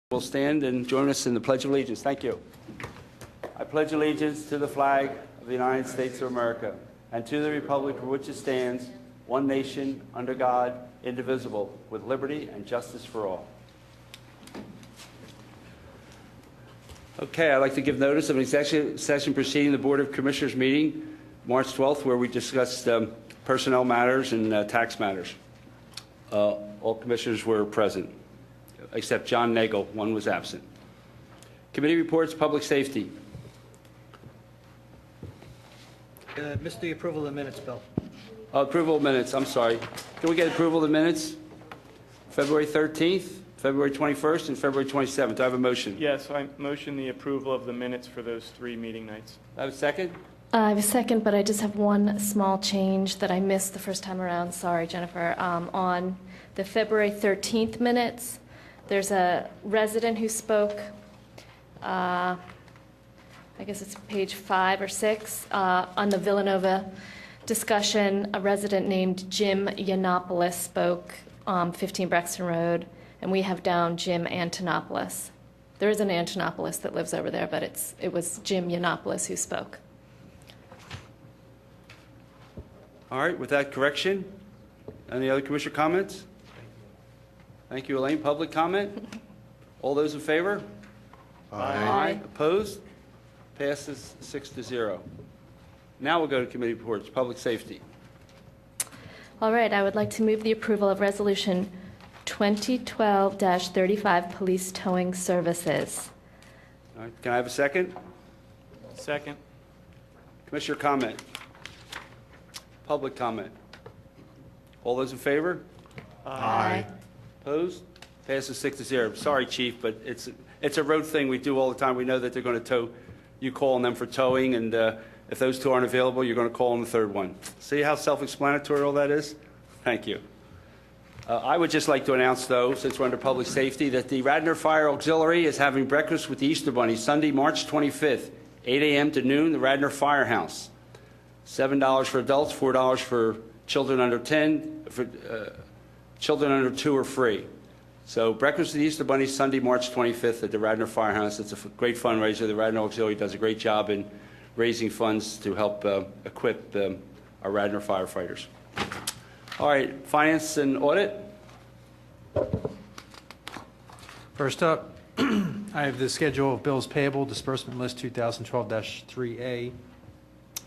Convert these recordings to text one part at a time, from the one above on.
Will stand and join us in the Pledge of Allegiance. Thank you. I pledge allegiance to the flag of the United States of America and to the republic for which it stands, one nation, under God, indivisible, with liberty and justice for all. Okay, I'd like to give notice of an executive session preceding the Board of Commissioners meeting, March 12th, where we discussed personnel matters and tax matters. All commissioners were present, except John Nagel. One was absent. Committee reports, public safety. Missed the approval of the minutes, Bill. Approval of minutes, I'm sorry. Can we get approval of the minutes? February 13th, February 21st, and February 27th. Do I have a motion? Yes, I motion the approval of the minutes for those 3 meeting nights. Do I have a second? I have a second, but I just have one small change that I missed the first time around. Sorry, Jennifer. On the February 13th minutes, there's a resident who spoke, I guess it's page 5 or 6, on the Villanova discussion. A resident named Jim Yiannopoulos spoke, 15 Brexton Road, and we have down Jim Antonopoulos. There is an Antonopoulos that lives over there, but it was Jim Yiannopoulos who spoke. All right, with that correction, any other commissioner comments? Thank you, Elaine. Public comment? All those in favor? Aye. Opposed? Passes 6-0. Now we'll go to committee reports. Public safety. All right, I would like to move the approval of Resolution 2012-35, Police Towing Services. All right, can I have a second? Second. Commissioner comment? Public comment? All those in favor? Aye. Opposed? Passes 6-0. Sorry, Chief, but it's a road thing we do all the time. We know that they're going to tow. You call on them for towing, and if those two aren't available, you're going to call on the third one. See how self-explanatory all that is? Thank you. I would just like to announce, though, since we're under public safety, that the Radnor Fire Auxiliary is having breakfast with the Easter Bunny Sunday, March 25th, 8 a.m. to noon, the Radnor Firehouse. $7 for adults, $4 for children under 10. For children under 2 are free. So breakfast with the Easter Bunny Sunday, March 25th at the Radnor Firehouse. It's a great fundraiser. The Radnor Auxiliary does a great job in raising funds to help equip our Radnor firefighters. All right, finance and audit. First up, I have the schedule of bills payable, disbursement list 2012-3A,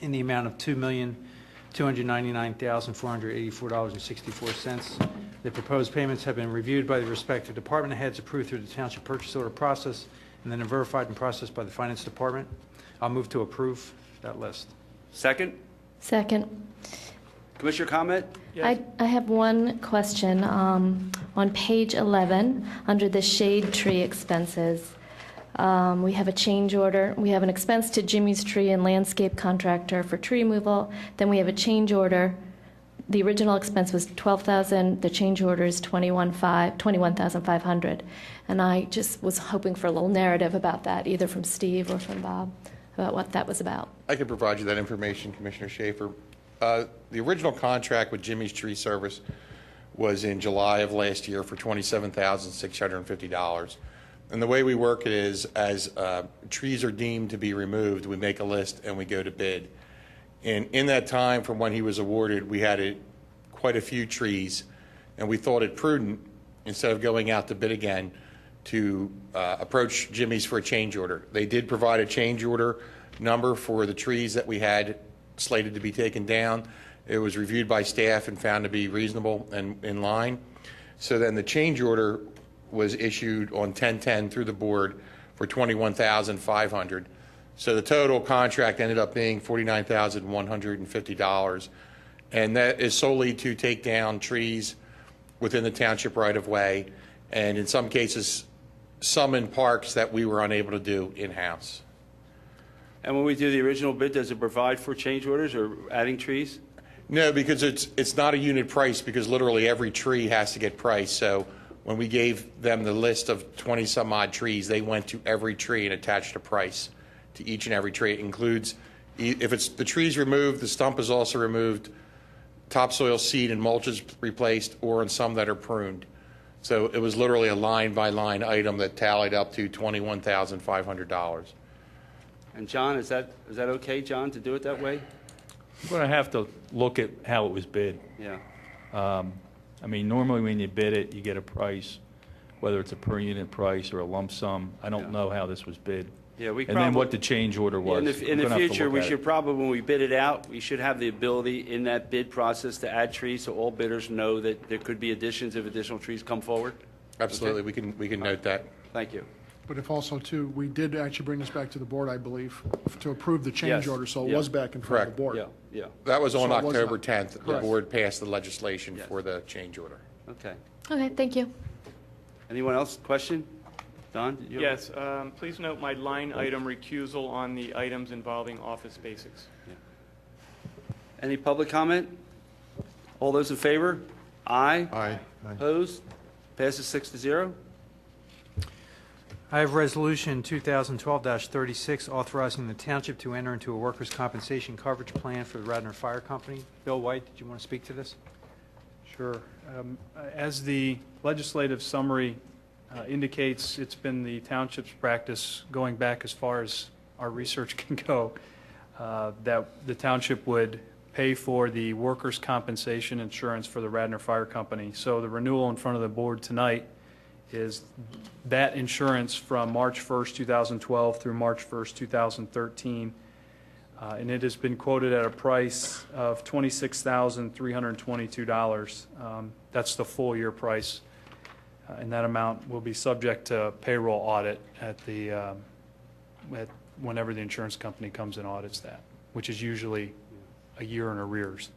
in the amount of $2,299,484.64. The proposed payments have been reviewed by the respective department heads, approved through the Township purchase order process, and then verified and processed by the Finance Department. I'll move to approve that list. Second. Second. Commissioner comment? Yes. I have one question. On page 11, under the shade tree expenses, we have a change order. We have an expense to Jimmy's Tree and Landscape Contractor for tree removal. Then we have a change order. The original expense was $12,000. The change order is $21,500. And I just was hoping for a little narrative about that, either from Steve or from Bob, about what that was about. I can provide you that information, Commissioner Schaefer. The original contract with Jimmy's Tree Service was in July of last year for $27,650. And the way we work it is, as trees are deemed to be removed, we make a list and we go to bid. And in that time from when he was awarded, we had quite a few trees, and we thought it prudent, instead of going out to bid again, to approach Jimmy's for a change order. They did provide a change order number for the trees that we had slated to be taken down. It was reviewed by staff and found to be reasonable and in line. So then the change order was issued on 10/10 through the board for $21,500. So the total contract ended up being $49,150, and that is solely to take down trees within the township right-of-way, and in some cases, some in parks that we were unable to do in-house. And when we do the original bid, does it provide for change orders or adding trees? No, because it's not a unit price, because literally every tree has to get priced. So when we gave them the list of 20-some-odd trees, they went to every tree and attached a price to each and every tree. It includes, if it's the tree's removed, the stump is also removed, topsoil, seed, and mulch is replaced, or in some that are pruned. So it was literally a line-by-line item that tallied up to $21,500. And John, is that okay, John, to do it that way? I'm going to have to look at how it was bid. Yeah. I mean, normally when you bid it, you get a price, whether it's a per unit price or a lump sum. I don't Yeah. know how this was bid. Yeah, we And then what probably- the change order was. In I'm the gonna have to future, look we at should it. probably, when we bid it out, we should have the ability in that bid process to add trees so all bidders know that there could be additions if additional trees come forward. Absolutely, we can note that. Thank you. But if also, too, we did actually bring this back to the board, I believe, to approve the change Yes. order, so it Yeah. was back in front of Correct. the board. Yeah, yeah, That was on So it was October not- 10th. The Correct. board passed the legislation Yes. for the change order. okay. Okay, thank you. Anyone else? Question? Don? did you- Yes, please note my line item recusal on the items involving Office Basics. Any public comment? All those in favor? Aye. Aye. Opposed? Passes 6-0. I have Resolution 2012-36, authorizing the township to enter into a workers' compensation coverage plan for the Radnor Fire Company. Bill White, did you want to speak to this? Sure. As the legislative summary indicates, it's been the township's practice, going back as far as our research can go, that the township would pay for the workers' compensation insurance for the Radnor Fire Company. So the renewal in front of the board tonight is that insurance from March 1st, 2012 through March 1st, 2013. And it has been quoted at a price of $26,322. That's the full year price. And that amount will be subject to payroll audit at whenever the insurance company comes and audits that, which is usually a year in arrears.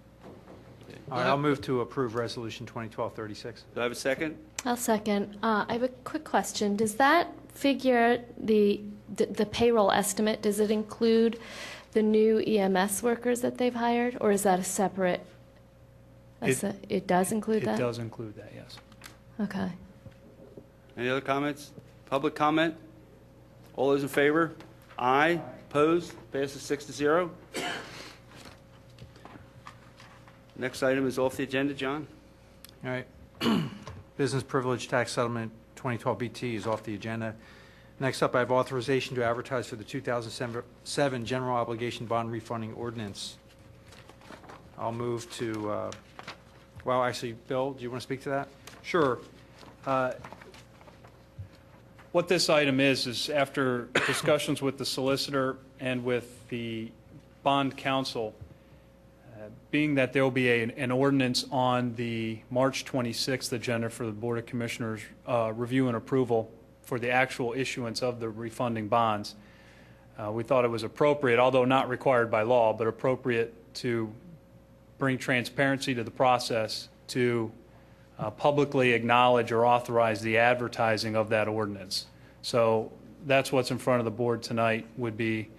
All right, I'll move to approve Resolution 2012-36. Do I have a second? I'll second. I have a quick question. Does that figure, the payroll estimate, does it include the new EMS workers that they've hired, or is that a separate? It does include that? It does include that, yes. Okay. Any other comments? Public comment? All those in favor? Aye. Opposed? Passes 6-0. Next item is off the agenda, John. All right. Business Privilege Tax Settlement 2012 BT is off the agenda. Next up, I have authorization to advertise for the 2007 General Obligation Bond Refunding Ordinance. I'll move to, well, actually, Bill, do you want to speak to that? Sure. What this item is after discussions with the solicitor and with the bond counsel, being that there will be an ordinance on the March 26th agenda for the Board of Commissioners review and approval for the actual issuance of the refunding bonds, we thought it was appropriate, although not required by law, but appropriate to bring transparency to the process to publicly acknowledge or authorize the advertising of that ordinance. So that's what's in front of the board tonight, would be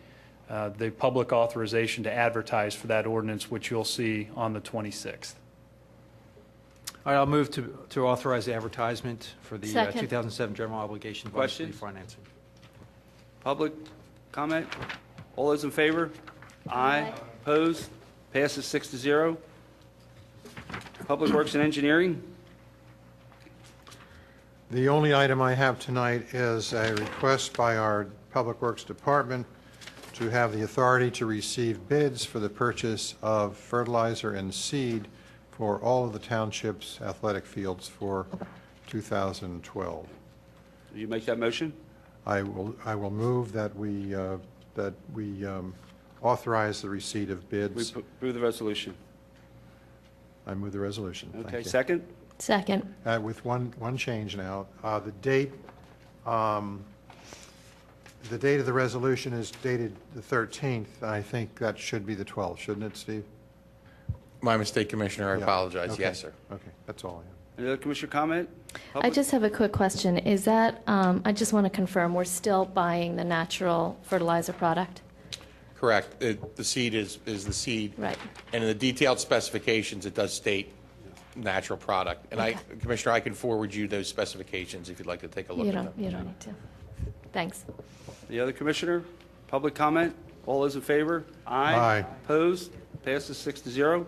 the public authorization to advertise for that ordinance, which you'll see on the 26th. All right, I'll move to authorize the advertisement for the Second. 2007 General Obligation Bond Questions? Refinancing. Public comment? All those in favor? Aye. Opposed? Passes 6-0. Public Works and Engineering? The only item I have tonight is a request by our Public Works Department to have the authority to receive bids for the purchase of fertilizer and seed for all of the township's athletic fields for 2012. Will you make that motion? I will move that we authorize the receipt of We bids. approve the resolution. I move the resolution. Thank Okay, you. second? Second. With one change now. The date of the resolution is dated the 13th. I think that should be the 12th, shouldn't it, Steve? My mistake, Commissioner. I Yeah. apologize. Okay. Yes, sir. Okay, that's all I have. Any other commissioner comment? I Public? just have a quick question. Is that, I just want to confirm, we're still buying the natural fertilizer product? Correct. The seed is the seed. Right. And in the detailed specifications, it does state natural product. And Okay. Commissioner, I can forward you those specifications if you'd like to take a look at them. You don't need to. Thanks. The other commissioner? Public comment? All those in favor? Aye. Aye. Opposed? Passes 6-0.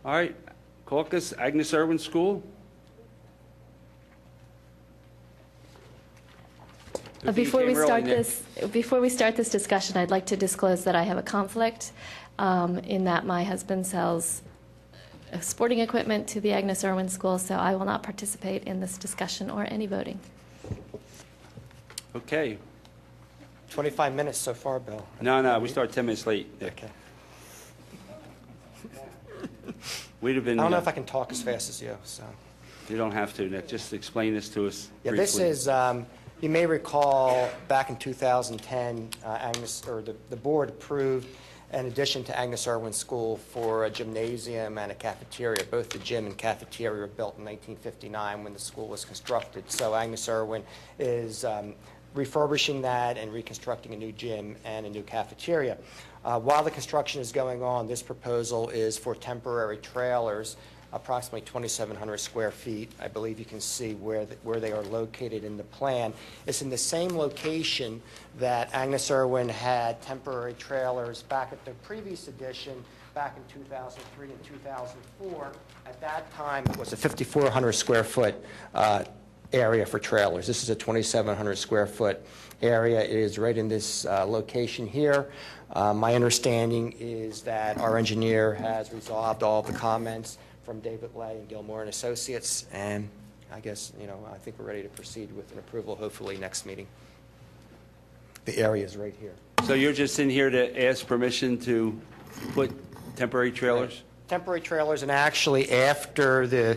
All right. Caucus, Agnes Irwin School. Good thing you Before we came early, start Nick. before we start this discussion, I'd like to disclose that I have a conflict in that my husband sells sporting equipment to the Agnes Irwin School, so I will not participate in this discussion or any voting. Okay. 25 minutes so far, Bill. No, we start 10 minutes late, Nick. Okay. We'd have been... I don't know if I can talk as fast as you, so. You don't have to, Nick. Just explain this to us Yeah, briefly. this is, you may recall, back in 2010, the board approved an addition to Agnes Irwin School for a gymnasium and a cafeteria. Both the gym and cafeteria were built in 1959 when the school was constructed. So Agnes Irwin is refurbishing that and reconstructing a new gym and a new cafeteria. While the construction is going on, this proposal is for temporary trailers, approximately 2,700 square feet. I believe you can see where they are located in the plan. It's in the same location that Agnes Irwin had temporary trailers back at the previous edition, back in 2003 and 2004. At that time, it was a 5,400 square foot area for trailers. This is a 2,700 square foot area. It is right in this location here. My understanding is that our engineer has resolved all of the comments from David Lay and Gilmore and Associates, and I guess, I think we're ready to proceed with an approval, hopefully next meeting. The area is right here. So you're just in here to ask permission to put temporary trailers? Temporary trailers, and actually after the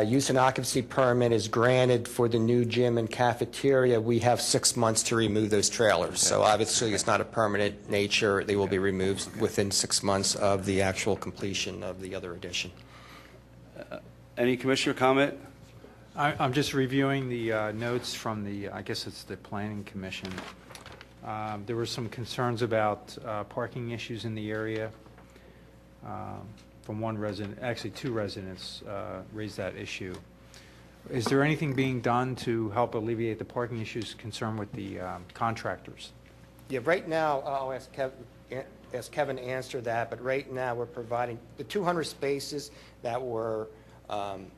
use and occupancy permit is granted for the new gym and cafeteria, we have 6 months to remove those trailers. So obviously it's not a permanent nature. They will be removed within 6 months of the actual completion of the other addition. Any commissioner comment? I'm just reviewing the notes from I guess it's the Planning Commission. There were some concerns about parking issues in the area. From one resident, actually two residents raised that issue. Is there anything being done to help alleviate the parking issues concerned with the contractors? Yeah, right now, I'll ask Kevin to answer that, but right now we're providing the 200 spaces that were,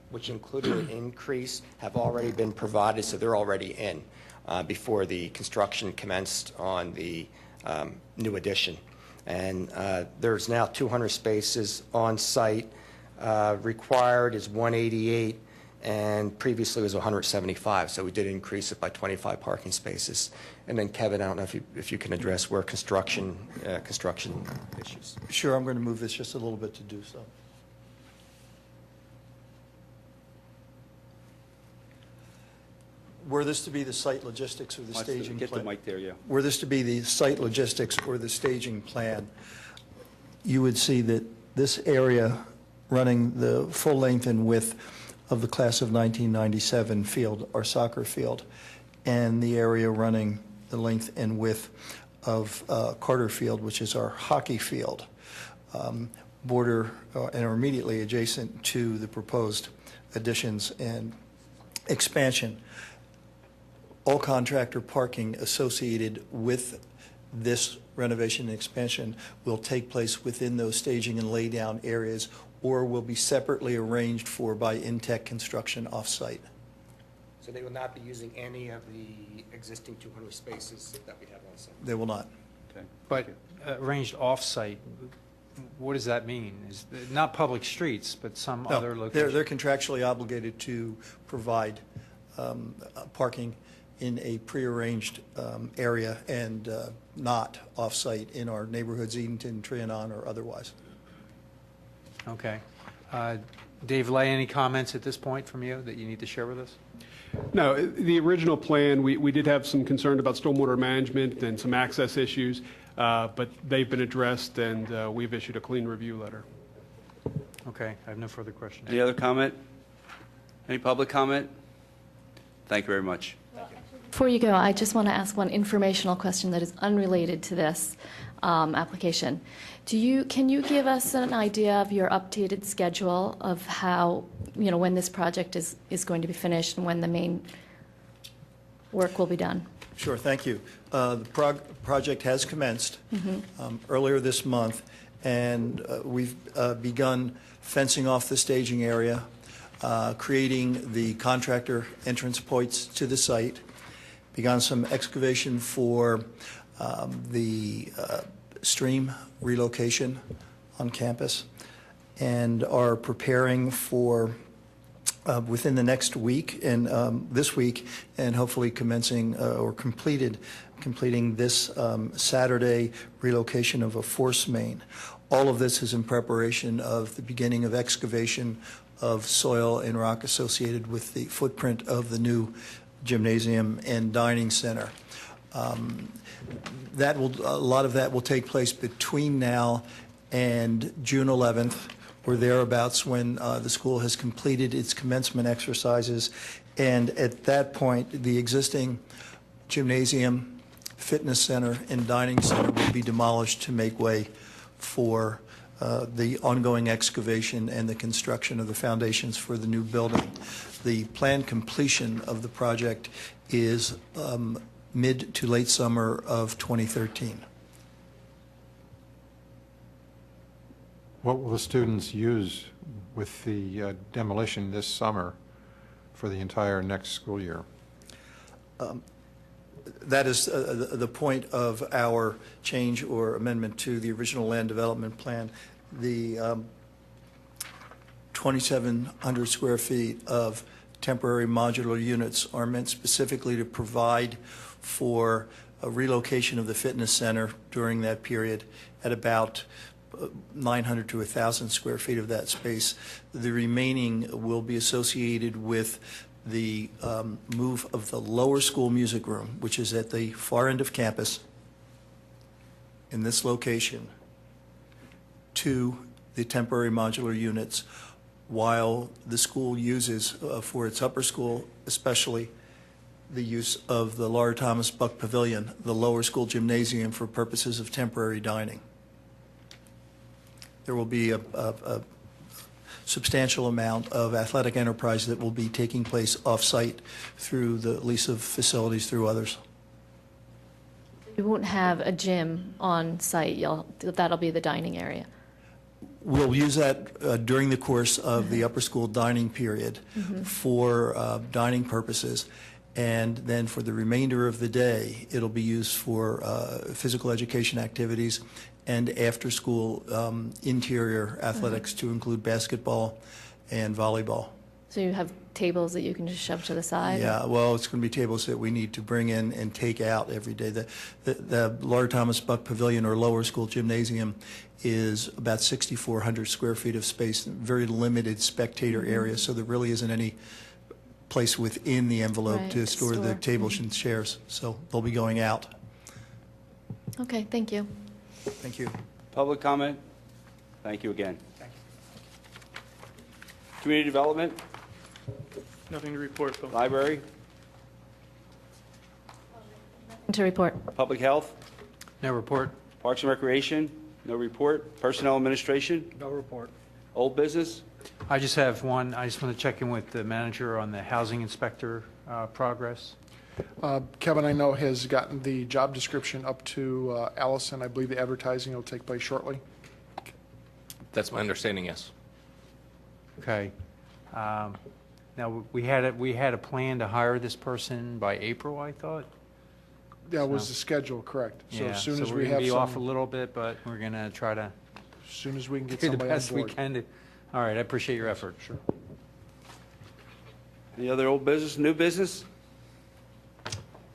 which included an increase, have already been provided, so they're already in before the construction commenced on the new addition. And there's now 200 spaces on site. Required is 188, and previously it was 175, so we did increase it by 25 parking spaces. And then Kevin, I don't know if you can address where construction issues. Sure, I'm going to move this just a little bit to do so. Were this to be the site logistics or the staging plan? Get the mic there, yeah. Were this to be the site logistics or the staging plan, you would see that this area running the full length and width of the class of 1997 field, our soccer field, and the area running the length and width of Carter Field, which is our hockey field, border and are immediately adjacent to the proposed additions and expansion. All contractor parking associated with this renovation and expansion will take place within those staging and laydown areas, or will be separately arranged for by Intech Construction off-site. So they will not be using any of the existing 200 spaces that we have on site? They will not. Okay. But arranged off-site, what does that mean? Is not public streets, but some No, other location? they're contractually obligated to provide parking in a prearranged area and not off-site in our neighborhoods, Edenton, Trianon, or otherwise. Okay. Dave Lay, any comments at this point from you that you need to share with us? No, the original plan, we did have some concern about stormwater management and some access issues, but they've been addressed, and we've issued a clean review letter. Okay, I have no further questions. Any other comment? Any public comment? Thank you very much. Before you go, I just want to ask one informational question that is unrelated to this application. Can you give us an idea of your updated schedule of how, when this project is going to be finished and when the main work will be done? Sure, thank you. The project has commenced earlier this month, and we've begun fencing off the staging area, creating the contractor entrance points to the site, begun some excavation for the stream relocation on campus, and are preparing for within the next week and this week, and hopefully commencing or completing this Saturday relocation of a force main. All of this is in preparation of the beginning of excavation of soil and rock associated with the footprint of the new gymnasium and dining center. A lot of that will take place between now and June 11th, or thereabouts, when the school has completed its commencement exercises. And at that point, the existing gymnasium, fitness center, and dining center will be demolished to make way for the ongoing excavation and the construction of the foundations for the new building. The planned completion of the project is mid to late summer of 2013. What will the students use with the demolition this summer for the entire next school year? That is the point of our change or amendment to the original land development plan. The 2,700 square feet of temporary modular units are meant specifically to provide for a relocation of the fitness center during that period at about 900 to 1,000 square feet of that space. The remaining will be associated with the move of the lower school music room, which is at the far end of campus in this location, to the temporary modular units, while the school uses, for its upper school especially, the use of the Laura Thomas Buck Pavilion, the lower school gymnasium, for purposes of temporary dining. There will be a substantial amount of athletic enterprise that will be taking place off-site through the lease of facilities through others. You won't have a gym on site. That'll be the dining area. We'll use that during the course of the upper school dining period for dining purposes. And then for the remainder of the day, it'll be used for physical education activities and after-school interior athletics to include basketball and volleyball. So you have tables that you can just shove to the side? Yeah, well, it's going to be tables that we need to bring in and take out every day. The Laura Thomas Buck Pavilion, or lower school gymnasium, is about 6,400 square feet of space, very limited spectator area, so there really isn't any place within the envelope to store the tables and chairs, so they'll be going out. Okay, thank you. Thank you. Public comment? Thank you again. Community development, Nothing to report, Bill. library, To report. public health, No report. parks and recreation, no report, personnel administration, No report. old business, I just have one. I just want to check in with the manager on the housing inspector progress. Kevin, I know, has gotten the job description up to Allison. I believe the advertising will take place shortly. That's my understanding, yes. Okay. Now, we had a plan to hire this person by April, I thought. That was the schedule, correct. So Yeah, as soon so as we're we going to have be off a some, little bit, but we're going to try to as soon as we can get do the somebody on best we board. can to. All right, I appreciate your effort. Sure. any other old business, new business?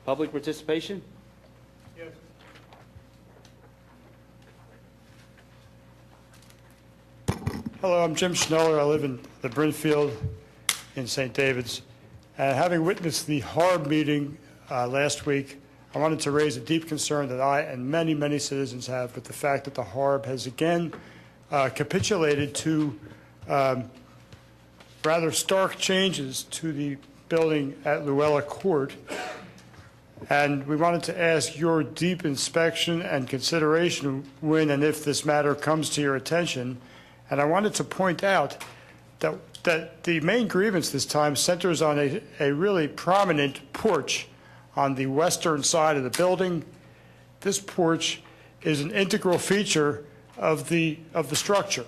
Public participation? Hello, I'm Jim Schneller. I live in the Brinfield in St. David's. Having witnessed the HARB meeting last week, I wanted to raise a deep concern that I and many, many citizens have with the fact that the HARB has again capitulated to rather stark changes to the building at Luella Court. And we wanted to ask your deep inspection and consideration when and if this matter comes to your attention. And I wanted to point out that the main grievance this time centers on a really prominent porch on the western side of the building. This porch is an integral feature of the structure.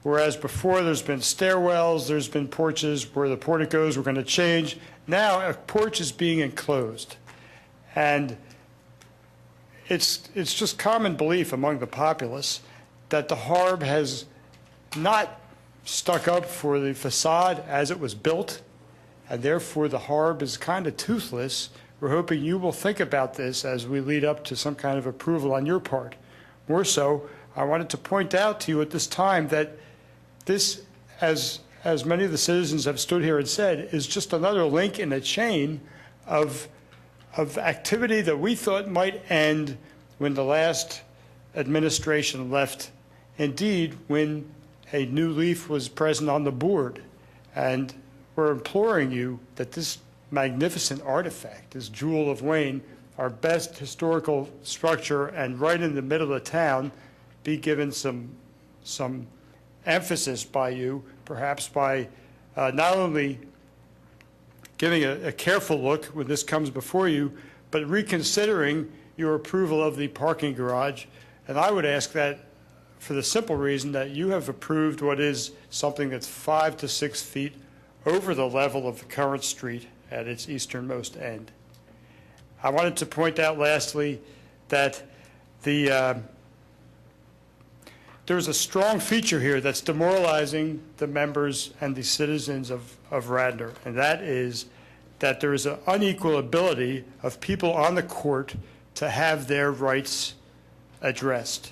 Whereas before, there's been stairwells, there's been porches where the porticos were going to change. Now, a porch is being enclosed. And it's just common belief among the populace that the Harb has not stuck up for the facade as it was built, and therefore the Harb is kind of toothless. We're hoping you will think about this as we lead up to some kind of approval on your part. More so, I wanted to point out to you at this time that this, as many of the citizens have stood here and said, is just another link in a chain of activity that we thought might end when the last administration left. Indeed, when a new leaf was present on the board. And we're imploring you that this magnificent artifact, this jewel of Wayne, our best historical structure and right in the middle of town, be given some emphasis by you, perhaps by not only giving a careful look when this comes before you, but reconsidering your approval of the parking garage. And I would ask that for the simple reason that you have approved what is something that's 5 to 6 feet over the level of the current street at its easternmost end. I wanted to point out lastly that there's a strong feature here that's demoralizing the members and the citizens of Radnor, and that is that there is an unequal ability of people on the court to have their rights addressed.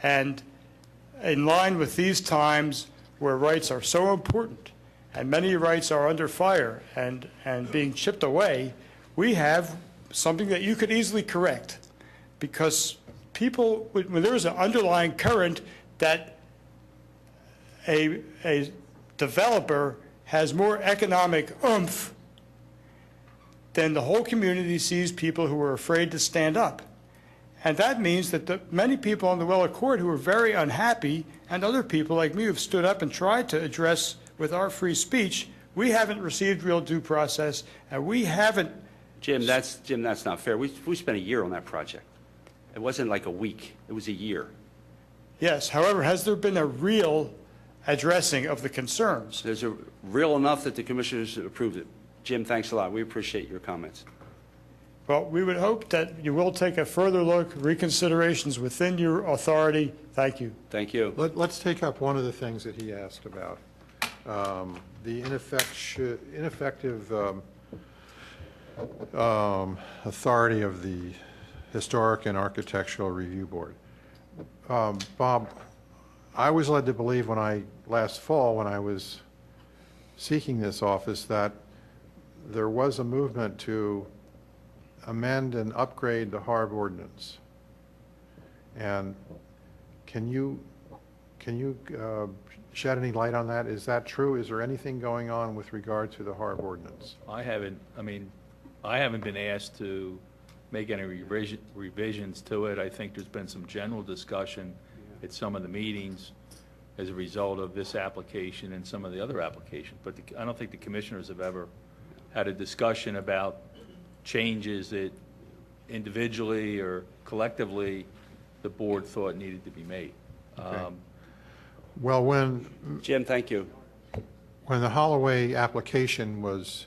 And in line with these times where rights are so important and many rights are under fire and being chipped away, we have something that you could easily correct. Because people, when there is an underlying current that a developer has more economic oomph, then the whole community sees people who are afraid to stand up. And that means that the many people on the Luella Court who are very unhappy, and other people like me who've stood up and tried to address with our free speech, we haven't received real due process, and we haven't. Jim, that's not fair. We spent a year on that project. It wasn't like a week. It was a year. Yes. However, has there been a real addressing of the concerns? There's a real enough that the commissioners approved it. Jim, thanks a lot. We appreciate your comments. Well, we would hope that you will take a further look, reconsiderations within your authority. Thank you. Thank you. Let's take up one of the things that he asked about, the ineffective authority of the Historic and Architectural Review Board. Bob, I was led to believe last fall when I was seeking this office that there was a movement to amend and upgrade the Harb ordinance. And can you shed any light on that? Is that true? Is there anything going on with regard to the Harb ordinance? I haven't been asked to make any revisions to it. I think there's been some general discussion at some of the meetings as a result of this application and some of the other applications. But I don't think the commissioners have ever had a discussion about changes that individually or collectively the board thought needed to be made. Okay. Well, Jim, thank you. When the Holloway application was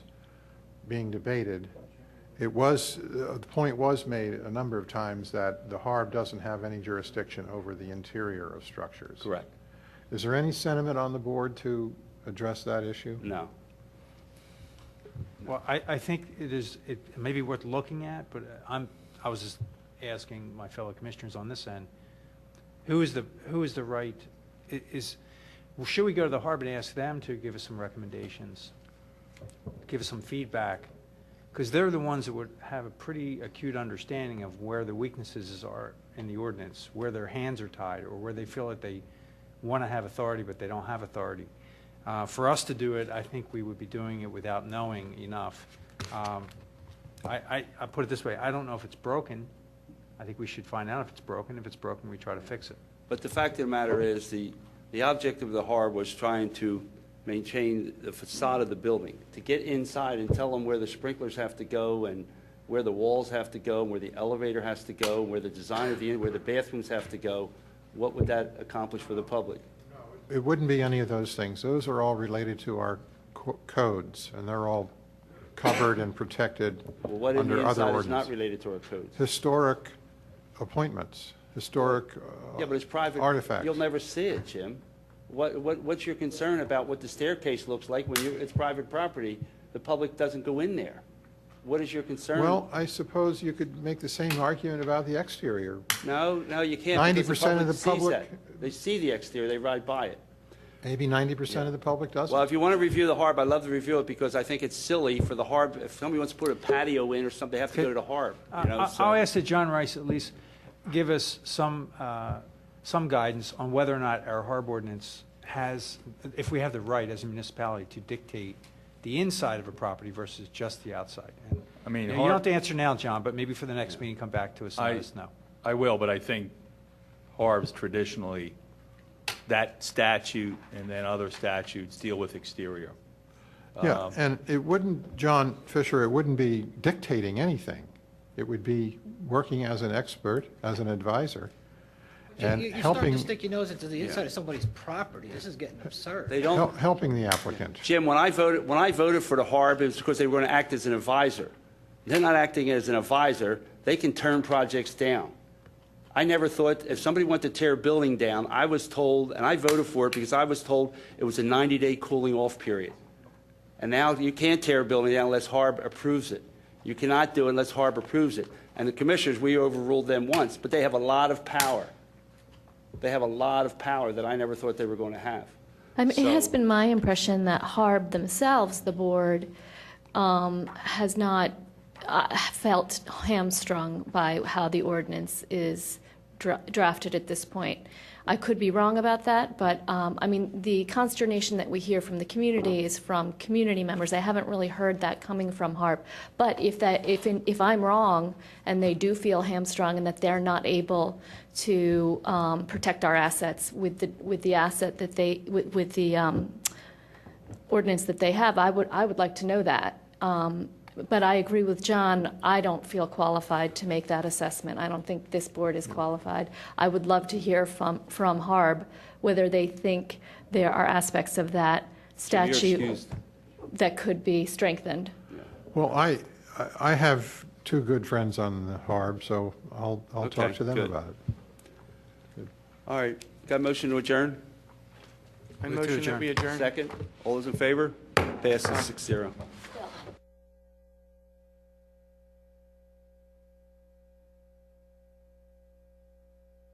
being debated, the point was made a number of times that the Harb doesn't have any jurisdiction over the interior of structures. Correct. Is there any sentiment on the board to address that issue? No. Well, I think it may be worth looking at, but I was just asking my fellow commissioners on this end, who is the right, should we go to the Harb and ask them to give us some recommendations, give us some feedback? Because they're the ones that would have a pretty acute understanding of where the weaknesses are in the ordinance, where their hands are tied, or where they feel that they want to have authority but they don't have authority. For us to do it, I think we would be doing it without knowing enough. I put it this way, I don't know if it's broken. I think we should find out if it's broken. If it's broken, we try to fix it. But the fact of the matter is the object of the Harb was trying to maintain the facade of the building, to get inside and tell them where the sprinklers have to go and where the walls have to go and where the elevator has to go, and where the design of where the bathrooms have to go. what would that accomplish for the public? It wouldn't be any of those things. Those are all related to our codes, and they're all covered and protected Well, what in under the other inside is ordinances. not related to our codes? Historic appointments, historic Yeah, but it's private. artifacts. You'll never see it, Jim. What's your concern about what the staircase looks like when it's private property? The public doesn't go in there. What is your concern? Well, I suppose you could make the same argument about the exterior. No, you can't. 90% of the sees public- that. They see the exterior, they ride by it. Maybe 90% of the public doesn't. Well, if you want to review the Harb, I'd love to review it because I think it's silly for the Harb. If somebody wants to put a patio in or something, they have to go to the Harb. You know, so- I'll ask that John Rice at least give us some guidance on whether or not our Harb ordinance has, if we have the right as a municipality to dictate the inside of a property versus just the outside. And, I mean, you know, you don't have to answer now, John, but maybe for the next meeting, come back to us and let us know. I will, but I think Harb's traditionally, that statute and then other statutes deal with exterior. Yeah, and it wouldn't, John Fisher, it wouldn't be dictating anything. It would be working as an expert, as an advisor, and You start helping, to stick your nose into the inside of somebody's property. This is getting absurd. They don't. helping the applicant. Jim, when I voted for the Harb, it was because they were going to act as an advisor. They're not acting as an advisor. They can turn projects down. I never thought if somebody wanted to tear a building down, I was told, and I voted for it because I was told it was a 90-day cooling off period. And now you can't tear a building down unless Harb approves it. You cannot do it unless Harb approves it. And the commissioners, we overruled them once, but they have a lot of power. They have a lot of power that I never thought they were going to have. I mean, it has So- been my impression that Harb themselves, the board, has not felt hamstrung by how the ordinance is drafted at this point. I could be wrong about that, but I mean, the consternation that we hear from the community is from community members. I haven't really heard that coming from Harp. But if I'm wrong and they do feel hamstrung and that they're not able to protect our assets with the asset that they with the ordinance that they have, I would like to know that. But I agree with John. I don't feel qualified to make that assessment. I don't think this board is qualified. I would love to hear from Harb whether they think there are aspects of that statute that could be strengthened. Well, I have two good friends on the Harb, so I'll talk to them good. about it. All right, got a motion to adjourn? I Move to motion that adjourn. we adjourn. Second? All those in favor? Passes 6-0.